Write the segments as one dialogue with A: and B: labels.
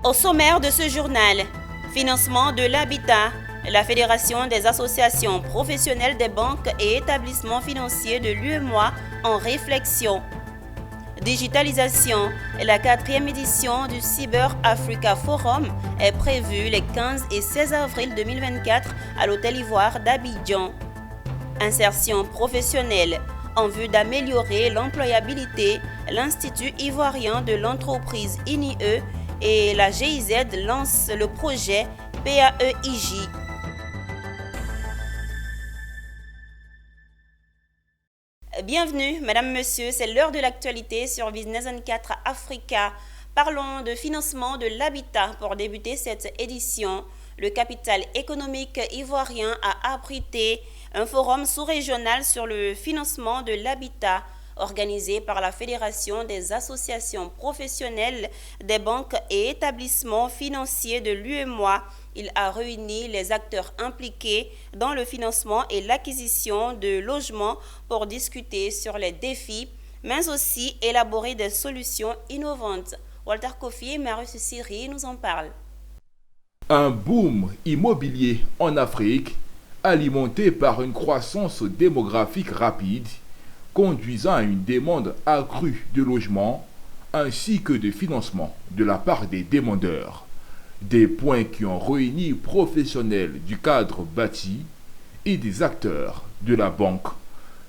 A: Au sommaire de ce journal, financement de l'habitat, la Fédération des associations professionnelles des banques et établissements financiers de l'UEMOA en réflexion. Digitalisation, la 4e édition du Cyber Africa Forum est prévue les 15 et 16 avril 2024 à l'Hôtel Ivoire d'Abidjan. Insertion professionnelle. En vue d'améliorer l'employabilité, l'Institut ivoirien de l'entreprise INIE et la GIZ lancent le projet PAEIJ. Bienvenue, Madame, Monsieur, c'est l'heure de l'actualité sur Business 24 Africa. Parlons de financement de l'habitat pour débuter cette édition. Le capital économique ivoirien a abrité un forum sous-régional sur le financement de l'habitat organisé par la Fédération des associations professionnelles des banques et établissements financiers de l'UEMOA. Il a réuni les acteurs impliqués dans le financement et l'acquisition de logements pour discuter sur les défis, mais aussi élaborer des solutions innovantes. Walter Kofi et Marius Siri nous en parlent.
B: Un boom immobilier en Afrique, alimenté par une croissance démographique rapide, conduisant à une demande accrue de logements, ainsi que de financement de la part des demandeurs. Des points qui ont réuni professionnels du cadre bâti et des acteurs de la banque.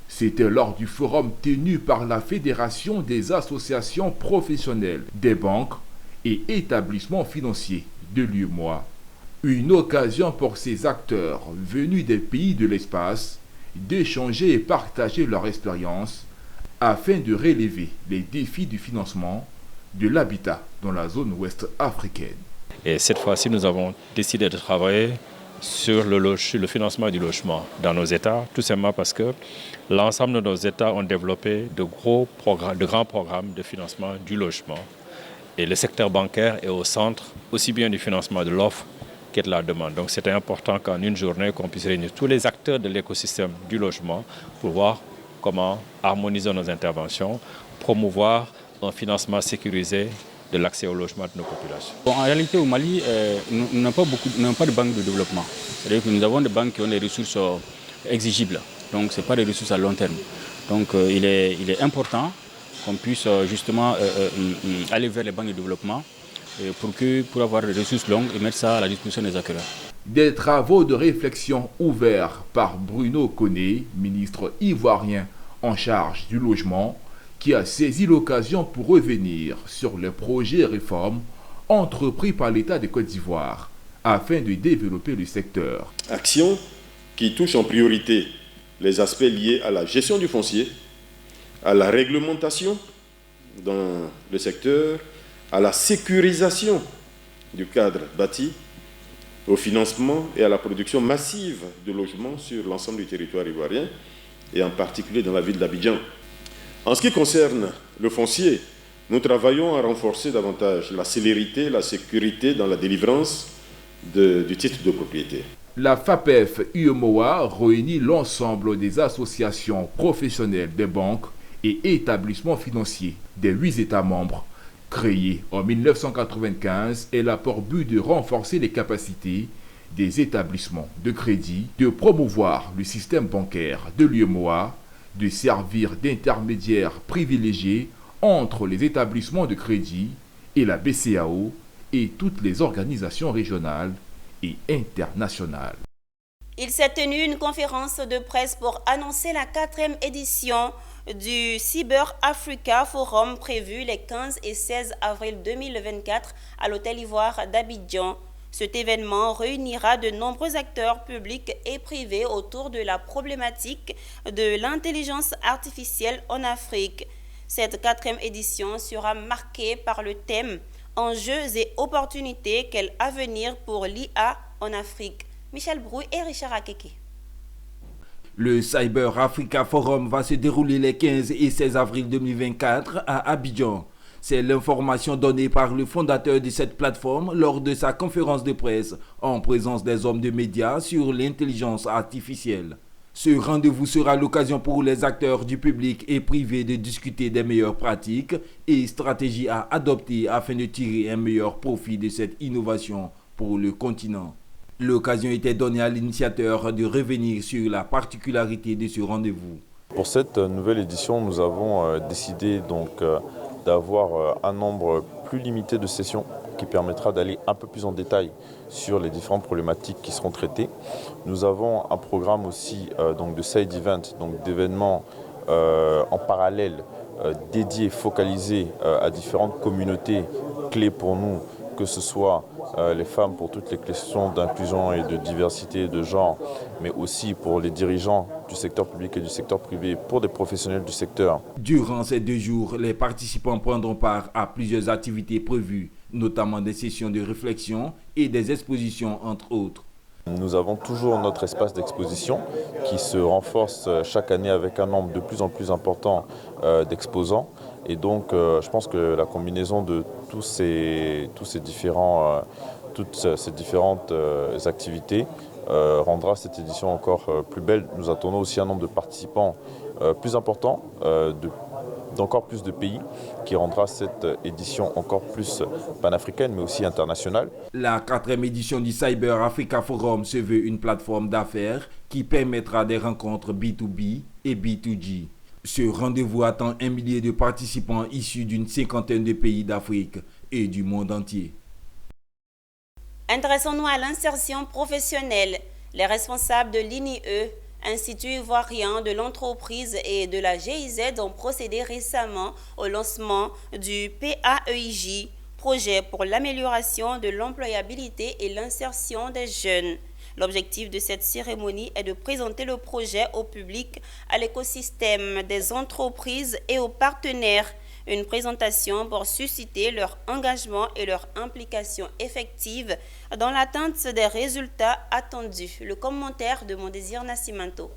B: C'était lors du forum tenu par la Fédération des associations professionnelles des banques et établissements financiers de l'UEMOA. Une occasion pour ces acteurs venus des pays de l'espace d'échanger et partager leur expérience afin de relever les défis du financement de l'habitat dans la zone ouest africaine.
C: Et cette fois-ci, nous avons décidé de travailler sur le financement du logement dans nos États, tout simplement parce que l'ensemble de nos États ont développé de grands programmes de financement du logement. Et le secteur bancaire est au centre aussi bien du financement de l'offre que de la demande. Donc c'était important qu'en une journée, qu'on puisse réunir tous les acteurs de l'écosystème du logement pour voir comment harmoniser nos interventions, promouvoir un financement sécurisé de l'accès au logement de nos populations.
D: En réalité, au Mali, nous n'avons pas de banque de développement. C'est-à-dire que nous avons des banques qui ont des ressources exigibles. Donc ce n'est pas des ressources à long terme. Donc il est important qu'on puisse justement aller vers les banques de développement pour avoir des ressources longues et mettre ça à la disposition des acquéreurs.
B: Des travaux de réflexion ouverts par Bruno Koné, ministre ivoirien en charge du logement, qui a saisi l'occasion pour revenir sur les projets et réformes entrepris par l'État de Côte d'Ivoire afin de développer le secteur.
E: Actions qui touchent en priorité les aspects liés à la gestion du foncier, à la réglementation dans le secteur, à la sécurisation du cadre bâti, au financement et à la production massive de logements sur l'ensemble du territoire ivoirien et en particulier dans la ville d'Abidjan. En ce qui concerne le foncier, nous travaillons à renforcer davantage la célérité, la sécurité dans la délivrance du titre de propriété.
B: La FAPEF UEMOA réunit l'ensemble des associations professionnelles des banques et établissements financiers des 8 États membres. Créée en 1995, elle a pour but de renforcer les capacités des établissements de crédit, de promouvoir le système bancaire de l'UEMOA, de servir d'intermédiaire privilégié entre les établissements de crédit et la BCAO et toutes les organisations régionales et internationales.
A: Il s'est tenu une conférence de presse pour annoncer la 4e édition du Cyber Africa Forum prévu les 15 et 16 avril 2024 à l'Hôtel Ivoire d'Abidjan. Cet événement réunira de nombreux acteurs publics et privés autour de la problématique de l'intelligence artificielle en Afrique. Cette 4e édition sera marquée par le thème « Enjeux et opportunités, quel avenir pour l'IA en Afrique ?» Michel Brouille et Richard Akeke.
F: Le Cyber Africa Forum va se dérouler les 15 et 16 avril 2024 à Abidjan. C'est l'information donnée par le fondateur de cette plateforme lors de sa conférence de presse en présence des hommes de médias sur l'intelligence artificielle. Ce rendez-vous sera l'occasion pour les acteurs du public et privé de discuter des meilleures pratiques et stratégies à adopter afin de tirer un meilleur profit de cette innovation pour le continent. L'occasion était donnée à l'initiateur de revenir sur la particularité de ce rendez-vous.
G: Pour cette nouvelle édition, nous avons décidé donc d'avoir un nombre plus limité de sessions qui permettra d'aller un peu plus en détail sur les différentes problématiques qui seront traitées. Nous avons un programme aussi donc de side event, donc d'événements en parallèle dédiés, focalisés à différentes communautés clés pour nous, que ce soit les femmes pour toutes les questions d'inclusion et de diversité de genre, mais aussi pour les dirigeants du secteur public et du secteur privé, pour des professionnels du secteur.
F: Durant ces 2 jours, les participants prendront part à plusieurs activités prévues, notamment des sessions de réflexion et des expositions, entre autres.
G: Nous avons toujours notre espace d'exposition qui se renforce chaque année avec un nombre de plus en plus important d'exposants. Et donc, je pense que la combinaison de toutes ces différentes activités rendra cette édition encore plus belle. Nous attendons aussi un nombre de participants plus important, d'encore plus de pays, qui rendra cette édition encore plus panafricaine, mais aussi internationale.
F: La 4e édition du Cyber Africa Forum se veut une plateforme d'affaires qui permettra des rencontres B2B et B2G. Ce rendez-vous attend 1 millier de participants issus d'une 50aine de pays d'Afrique et du monde entier.
A: Intéressons-nous à l'insertion professionnelle. Les responsables de l'INIE, Institut ivoirien de l'entreprise et de la GIZ, ont procédé récemment au lancement du PAEJ, projet pour l'amélioration de l'employabilité et l'insertion des jeunes. L'objectif de cette cérémonie est de présenter le projet au public, à l'écosystème des entreprises et aux partenaires. Une présentation pour susciter leur engagement et leur implication effective dans l'atteinte des résultats attendus. Le commentaire de Mondésir Nascimento.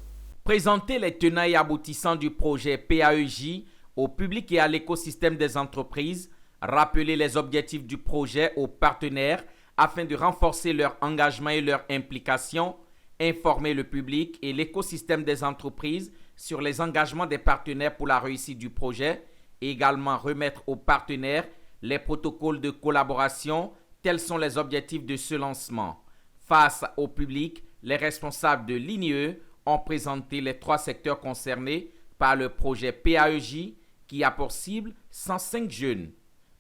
H: Présenter les tenants et aboutissants du projet PAEJ au public et à l'écosystème des entreprises, rappeler les objectifs du projet aux partenaires afin de renforcer leur engagement et leur implication, informer le public et l'écosystème des entreprises sur les engagements des partenaires pour la réussite du projet, et également remettre aux partenaires les protocoles de collaboration. Tels sont les objectifs de ce lancement. Face au public, les responsables de l'INIE ont présenté les 3 secteurs concernés par le projet PAEJ qui a pour cible 105 jeunes.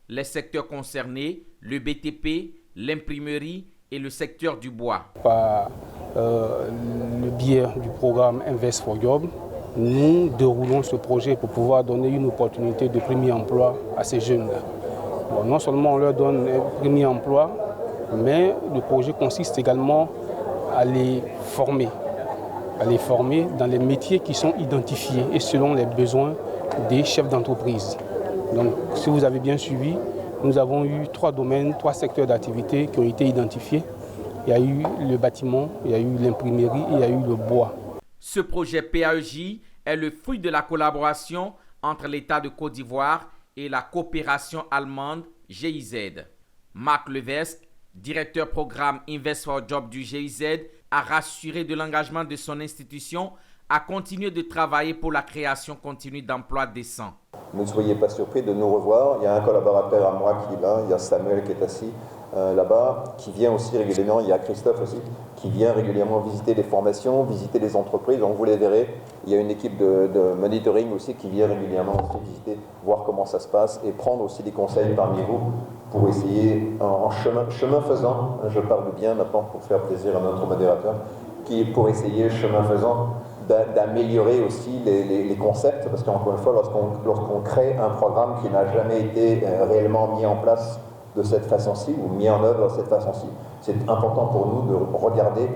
H: Les secteurs concernés, le BTP, l'imprimerie et le secteur du bois.
I: Par le biais du programme Invest for Job, nous déroulons ce projet pour pouvoir donner une opportunité de premier emploi à ces jeunes-là. Bon, non seulement on leur donne un premier emploi, mais le projet consiste également à les former dans les métiers qui sont identifiés et selon les besoins des chefs d'entreprise. Donc, si vous avez bien suivi, nous avons eu 3 domaines, 3 secteurs d'activité qui ont été identifiés. Il y a eu le bâtiment, il y a eu l'imprimerie et il y a eu le bois.
H: Ce projet PAEJ est le fruit de la collaboration entre l'État de Côte d'Ivoire et la coopération allemande GIZ. Marc Levesque, directeur programme Invest for Job du GIZ, a rassuré de l'engagement de son institution à continuer de travailler pour la création continue d'emplois décents.
J: Ne soyez pas surpris de nous revoir. Il y a un collaborateur à moi qui est là, il y a Samuel qui est assis là-bas, qui vient aussi régulièrement, il y a Christophe aussi, qui vient régulièrement visiter les formations, visiter les entreprises. Donc vous les verrez, il y a une équipe de monitoring aussi qui vient régulièrement aussi visiter, voir comment ça se passe et prendre aussi des conseils parmi vous pour essayer, en chemin faisant, je parle bien maintenant pour faire plaisir à notre modérateur, pour essayer, chemin faisant, d'améliorer aussi les concepts, parce qu'encore une fois, lorsqu'on crée un programme qui n'a jamais été réellement mis en place de cette façon-ci, ou mis en œuvre de cette façon-ci, c'est important pour nous de regarder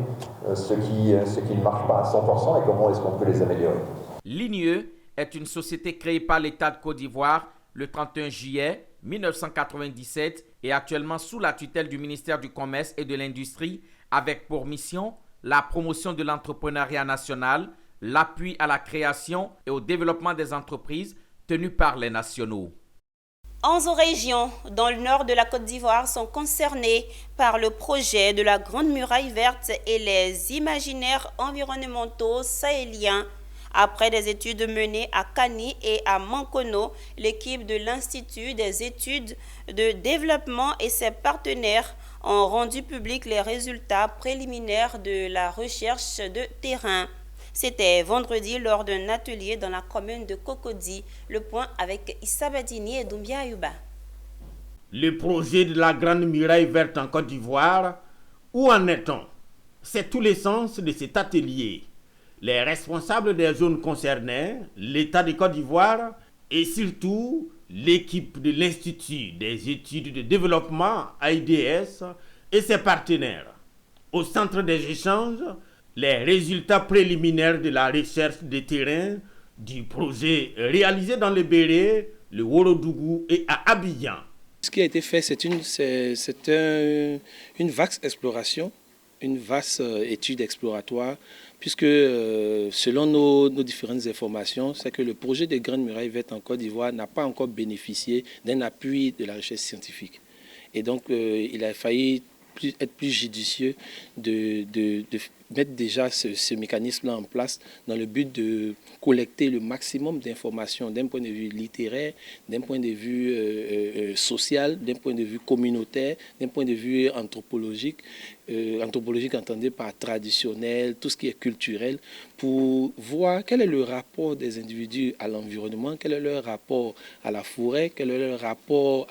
J: ce qui ne marche pas à 100% et comment est-ce qu'on peut les améliorer.
H: L'INIE est une société créée par l'État de Côte d'Ivoire le 31 juillet 1997 et actuellement sous la tutelle du ministère du Commerce et de l'Industrie, avec pour mission la promotion de l'entrepreneuriat national, l'appui à la création et au développement des entreprises tenues par les nationaux.
A: 11 régions dans le nord de la Côte d'Ivoire sont concernées par le projet de la Grande Muraille Verte et les imaginaires environnementaux sahéliens. Après des études menées à Kani et à Mankono, l'équipe de l'Institut des études de développement et ses partenaires ont rendu publics les résultats préliminaires de la recherche de terrain. C'était vendredi lors d'un atelier dans la commune de Cocody. Le point avec Issa Badini et Doumbia Ayuba.
K: Le projet de la Grande Muraille Verte en Côte d'Ivoire, où en est-on? C'est tout l'essence de cet atelier. Les responsables des zones concernées, l'État de Côte d'Ivoire et surtout l'équipe de l'Institut des études de développement AIDS et ses partenaires. Au centre des échanges, les résultats préliminaires de la recherche de terrain du projet réalisé dans le Béré, le Ourodougou et à Abidjan.
L: Ce qui a été fait, c'est une vaste exploration, une vaste étude exploratoire, puisque selon nos différentes informations, c'est que le projet des Grandes Murailles Vertes en Côte d'Ivoire n'a pas encore bénéficié d'un appui de la recherche scientifique. Et donc, il a failli être plus judicieux de mettre déjà ce mécanisme-là en place dans le but de collecter le maximum d'informations d'un point de vue littéraire, d'un point de vue social, d'un point de vue communautaire, d'un point de vue anthropologique. Anthropologique entendue par traditionnel, tout ce qui est culturel, pour voir quel est le rapport des individus à l'environnement, quel est leur rapport à la forêt, quel est leur rapport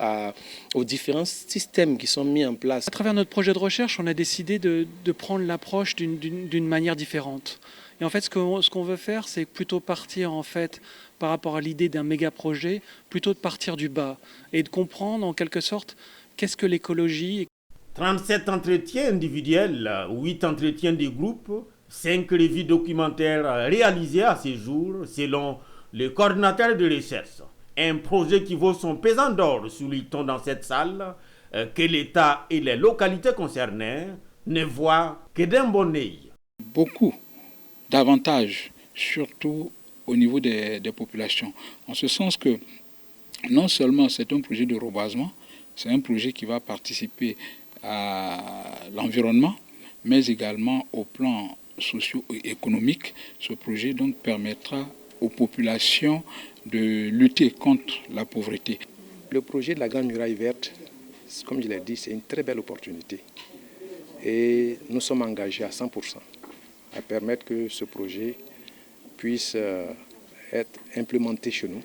L: aux différents systèmes qui sont mis en place.
M: À travers notre projet de recherche, on a décidé de prendre l'approche d'une manière différente. Et en fait, ce qu'on veut faire, c'est plutôt partir en fait par rapport à l'idée d'un méga projet, plutôt de partir du bas et de comprendre en quelque sorte qu'est-ce que l'écologie.
K: 37 entretiens individuels, 8 entretiens de groupe, 5 revues documentaires réalisées à ce jour selon le coordinateur de recherche. Un projet qui vaut son pesant d'or, souligne-t-on dans cette salle, que l'État et les localités concernées ne voient que d'un bon œil.
N: Beaucoup d'avantages, surtout au niveau des populations. En ce sens que non seulement c'est un projet de reboisement, c'est un projet qui va participer à l'environnement, mais également au plan socio-économique. Ce projet donc permettra aux populations de lutter contre la pauvreté.
L: Le projet de la Grande Muraille Verte, comme je l'ai dit, c'est une très belle opportunité. Et nous sommes engagés à 100% à permettre que ce projet puisse être implémenté chez nous.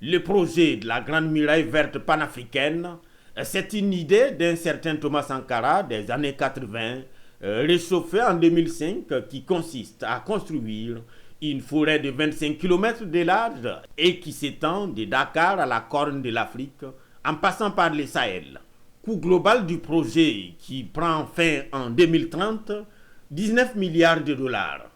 K: Le projet de la Grande Muraille Verte panafricaine, c'est une idée d'un certain Thomas Sankara des années 80, réchauffé en 2005, qui consiste à construire une forêt de 25 km de large et qui s'étend de Dakar à la Corne de l'Afrique en passant par le Sahel. Coût global du projet qui prend fin en 2030, 19 milliards de dollars.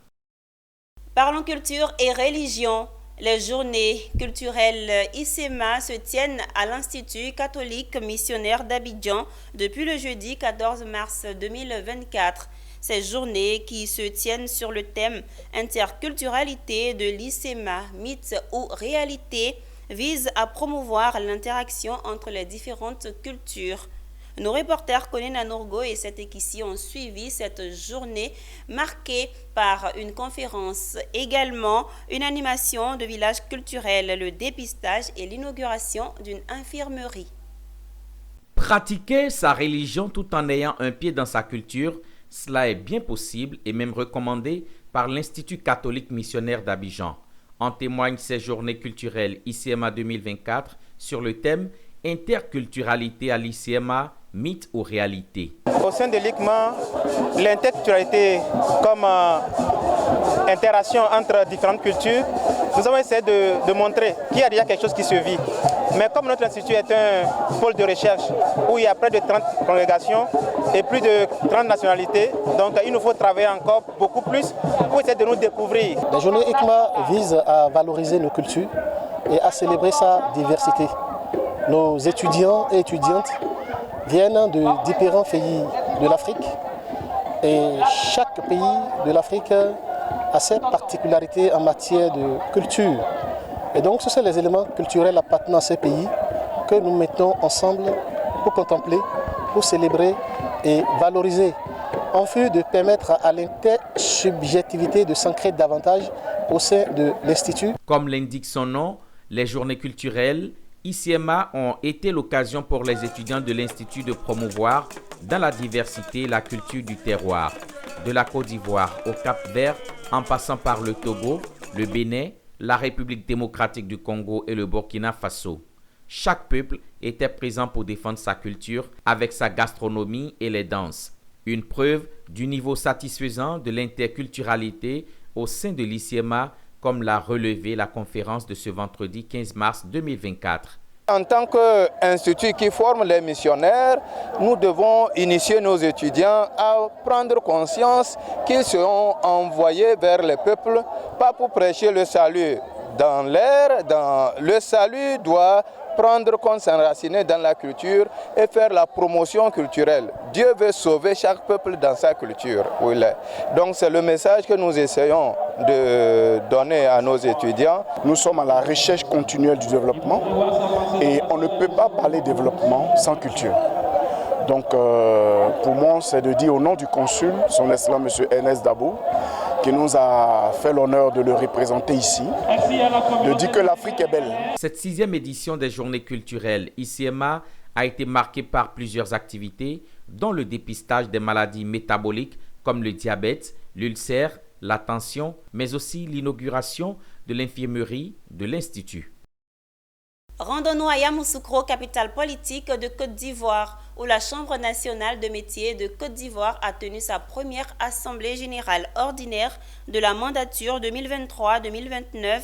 A: Parlons culture et religion. Les journées culturelles ICEMA se tiennent à l'Institut catholique missionnaire d'Abidjan depuis le jeudi 14 mars 2024. Ces journées qui se tiennent sur le thème interculturalité de l'ICEMA, mythe ou réalité, visent à promouvoir l'interaction entre les différentes cultures. Nos reporters Colin Nourgo et Setekissi ont suivi cette journée marquée par une conférence, également une animation de village culturel, le dépistage et l'inauguration d'une infirmerie.
H: Pratiquer sa religion tout en ayant un pied dans sa culture, cela est bien possible et même recommandé par l'Institut catholique missionnaire d'Abidjan. En témoignent ces journées culturelles ICEMA 2024 sur le thème interculturalité à l'ICEMA, mythe ou réalité.
O: Au sein de l'ICMA, l'interculturalité comme interaction entre différentes cultures, nous avons essayé de montrer qu'il y a déjà quelque chose qui se vit. Mais comme notre institut est un pôle de recherche où il y a près de 30 congrégations et plus de 30 nationalités, donc il nous faut travailler encore beaucoup plus pour essayer de nous découvrir.
P: La journée ICMA vise à valoriser nos cultures et à célébrer sa diversité. Nos étudiants et étudiantes viennent de différents pays de l'Afrique et chaque pays de l'Afrique a ses particularités en matière de culture. Et donc ce sont les éléments culturels appartenant à ces pays que nous mettons ensemble pour contempler, pour célébrer et valoriser, en vue de permettre à l'intersubjectivité de s'ancrer davantage au sein de l'Institut.
H: Comme l'indique son nom, les journées culturelles ICMA ont été l'occasion pour les étudiants de l'Institut de promouvoir dans la diversité la culture du terroir, de la Côte d'Ivoire au Cap-Vert, en passant par le Togo, le Bénin, la République démocratique du Congo et le Burkina Faso. Chaque peuple était présent pour défendre sa culture avec sa gastronomie et les danses. Une preuve du niveau satisfaisant de l'interculturalité au sein de l'ICMA, comme l'a relevé la conférence de ce vendredi 15 mars 2024.
Q: En tant qu'institut qui forme les missionnaires, nous devons initier nos étudiants à prendre conscience qu'ils seront envoyés vers les peuples, pas pour prêcher le salut dans l'air. Le salut doit prendre compte, s'enraciner dans la culture et faire la promotion culturelle. Dieu veut sauver chaque peuple dans sa culture où il est. Donc c'est le message que nous essayons de donner à nos étudiants.
R: Nous sommes à la recherche continuelle du développement et on ne peut pas parler développement sans culture. Donc pour moi, c'est de dire au nom du consul, son Excellence M. Ernest Dabo, qui nous a fait l'honneur de le représenter ici, de dire que l'Afrique est belle.
H: Cette 6e édition des Journées culturelles ICMA a été marquée par plusieurs activités, dont le dépistage des maladies métaboliques comme le diabète, l'ulcère, la tension, mais aussi l'inauguration de l'infirmerie de l'Institut.
A: Rendons-nous à Yamoussoukro, capitale politique de Côte d'Ivoire, où la Chambre nationale de métiers de Côte d'Ivoire a tenu sa première assemblée générale ordinaire de la mandature 2023-2029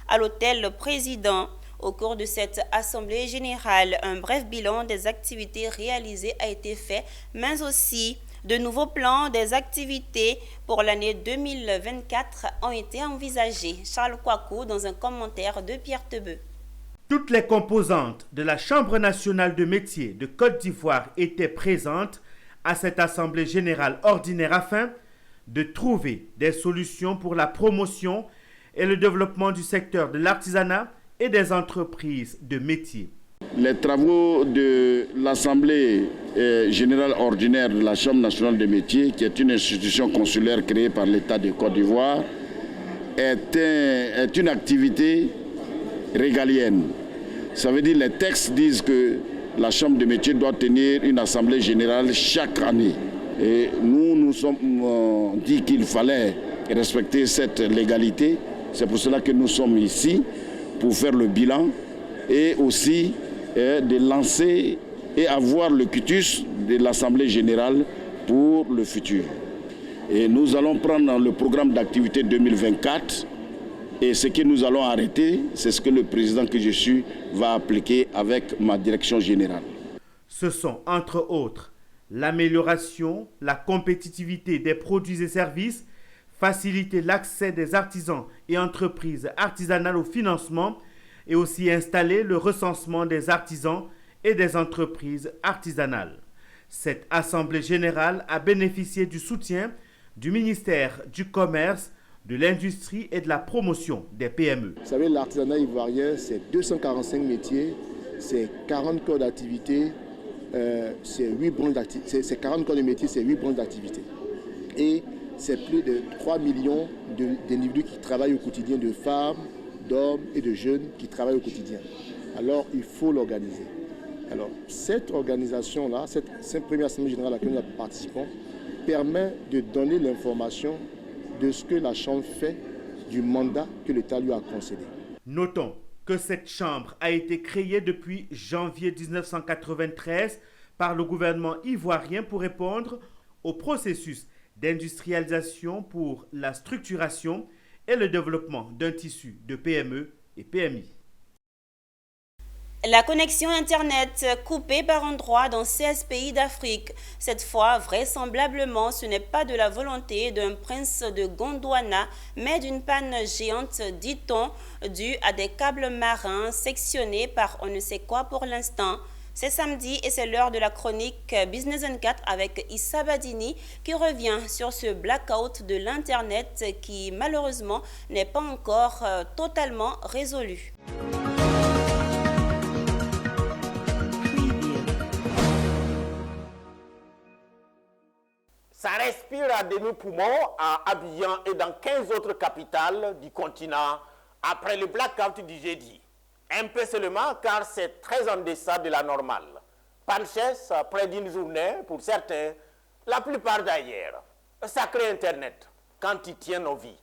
A: à l'hôtel Président. Au cours de cette assemblée générale, un bref bilan des activités réalisées a été fait, mais aussi de nouveaux plans des activités pour l'année 2024 ont été envisagés. Charles Kouakou dans un commentaire de Pierre Tebeu.
K: Toutes les composantes de la Chambre nationale de métiers de Côte d'Ivoire étaient présentes à cette assemblée générale ordinaire afin de trouver des solutions pour la promotion et le développement du secteur de l'artisanat et des entreprises de métiers.
S: Les travaux de l'Assemblée générale ordinaire de la Chambre nationale de métiers, qui est une institution consulaire créée par l'État de Côte d'Ivoire, est une activité régalienne. Ça veut dire que les textes disent que la Chambre de métiers doit tenir une assemblée générale chaque année. Et nous sommes dit qu'il fallait respecter cette légalité. C'est pour cela que nous sommes ici, pour faire le bilan et aussi de lancer et avoir le quitus de l'assemblée générale pour le futur. Et nous allons prendre le programme d'activité 2024. Et ce que nous allons arrêter, c'est ce que le président que je suis va appliquer avec ma direction générale.
K: Ce sont, entre autres, l'amélioration, la compétitivité des produits et services, faciliter l'accès des artisans et entreprises artisanales au financement et aussi installer le recensement des artisans et des entreprises artisanales. Cette assemblée générale a bénéficié du soutien du ministère du Commerce, de l'industrie et de la promotion des PME.
R: Vous savez, l'artisanat ivoirien, c'est 245 métiers, c'est 40 corps d'activité, c'est 8 branches d'activité, c'est 40 corps de métiers, c'est 8 branches d'activité. Et c'est plus de 3 millions d'individus qui travaillent au quotidien, de femmes, d'hommes et de jeunes qui travaillent au quotidien. Alors, il faut l'organiser. Alors, cette organisation-là, cette première assemblée générale à laquelle nous participons, permet de donner l'information de ce que la Chambre fait du mandat que l'État lui a concédé.
K: Notons que cette Chambre a été créée depuis janvier 1993 par le gouvernement ivoirien pour répondre au processus d'industrialisation pour la structuration et le développement d'un tissu de PME et PMI.
A: La connexion Internet coupée par endroits dans 16 pays d'Afrique. Cette fois, vraisemblablement, ce n'est pas de la volonté d'un prince de Gondwana, mais d'une panne géante, dit-on, due à des câbles marins sectionnés par on ne sait quoi pour l'instant. C'est samedi et c'est l'heure de la chronique Business 24 avec Issa Badini qui revient sur ce blackout de l'Internet qui malheureusement n'est pas encore totalement résolu.
K: Ça respire à demi-poumon à Abidjan et dans 15 autres capitales du continent après le blackout du jeudi. Un peu seulement car c'est très en deçà de la normale. Panchesse, près d'une journée pour certains, la plupart d'ailleurs. Sacré Internet, quand il tient nos vies,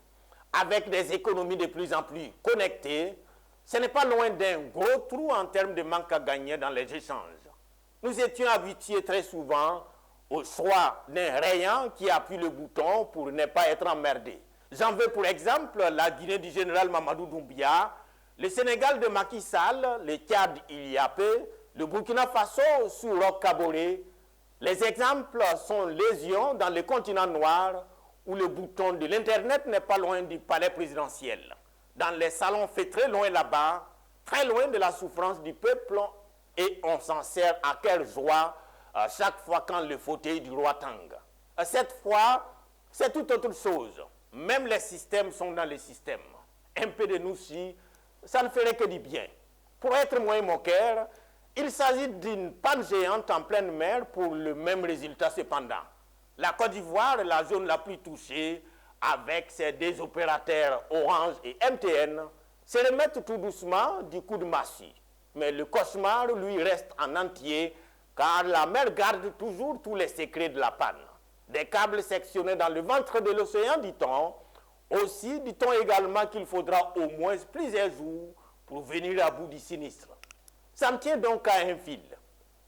K: avec des économies de plus en plus connectées, ce n'est pas loin d'un gros trou en termes de manque à gagner dans les échanges. Nous étions habitués très souvent au choix d'un rayon qui appuie le bouton pour ne pas être emmerdé. J'en veux pour exemple la Guinée du général Mamadou Doumbia, le Sénégal de Macky Sall, le Tchad Iliapé, le Burkina Faso sous Roch Kaboré. Les exemples sont légion dans le continent noir où le bouton de l'Internet n'est pas loin du palais présidentiel. Dans les salons feutrés loin là-bas, très loin de la souffrance du peuple, et on s'en sert à quelle joie chaque fois quand le fauteuil du roi tangue. Cette fois, c'est tout autre chose. Même les systèmes sont dans les systèmes. Un peu de nous-ci, ça ne ferait que du bien. Pour être moins moqueur, il s'agit d'une panne géante en pleine mer pour le même résultat cependant. La Côte d'Ivoire est la zone la plus touchée avec ses deux opérateurs Orange et MTN, se remettent tout doucement du coup de massue. Mais le cauchemar, lui, reste en entier car la mer garde toujours tous les secrets de la panne. Des câbles sectionnés dans le ventre de l'océan, dit-on. Aussi, dit-on également qu'il faudra au moins plusieurs jours pour venir à bout du sinistre. Ça me tient donc à un fil.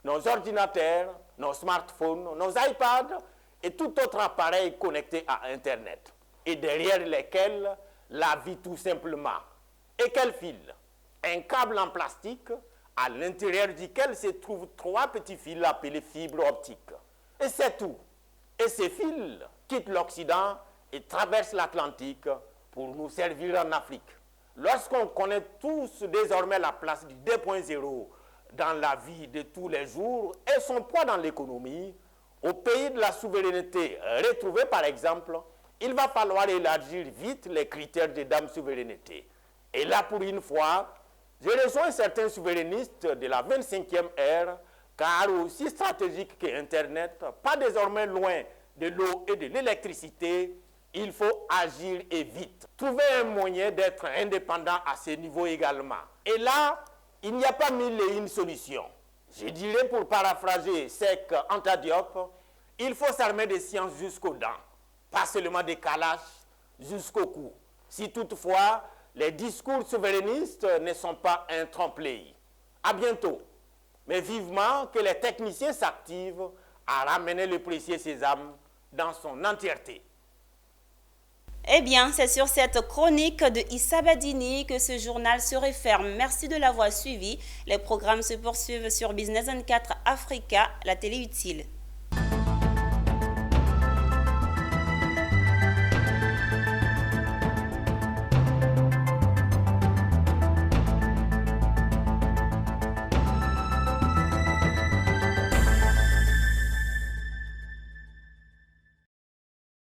K: Nos ordinateurs, nos smartphones, nos iPads et tout autre appareil connecté à Internet. Et derrière lesquels la vie tout simplement. Et quel fil? Un câble en plastique à l'intérieur duquel se trouvent 3 petits fils appelés fibres optiques. Et c'est tout. Et ces fils quittent l'Occident et traversent l'Atlantique pour nous servir en Afrique. Lorsqu'on connaît tous désormais la place du 2.0 dans la vie de tous les jours et son poids dans l'économie, au pays de la souveraineté retrouvée par exemple, il va falloir élargir vite les critères de dame souveraineté. Et là, pour une fois, je rejoins certains souverainistes de la 25e ère, car aussi stratégique que Internet, pas désormais loin de l'eau et de l'électricité, il faut agir et vite. Trouver un moyen d'être indépendant à ce niveau également. Et là, il n'y a pas mille et une solutions. Je dirais, pour paraphraser Seck Anta Diop, il faut s'armer des sciences jusqu'aux dents, pas seulement des calaches jusqu'au cou. Si toutefois, les discours souverainistes ne sont pas un trompe-l'œil. À bientôt. Mais vivement que les techniciens s'activent à ramener le précieux sésame dans son entièreté.
A: Eh bien, c'est sur cette chronique de Issa Badini que ce journal se referme. Merci de l'avoir suivi. Les programmes se poursuivent sur Business 24 Africa, la télé utile.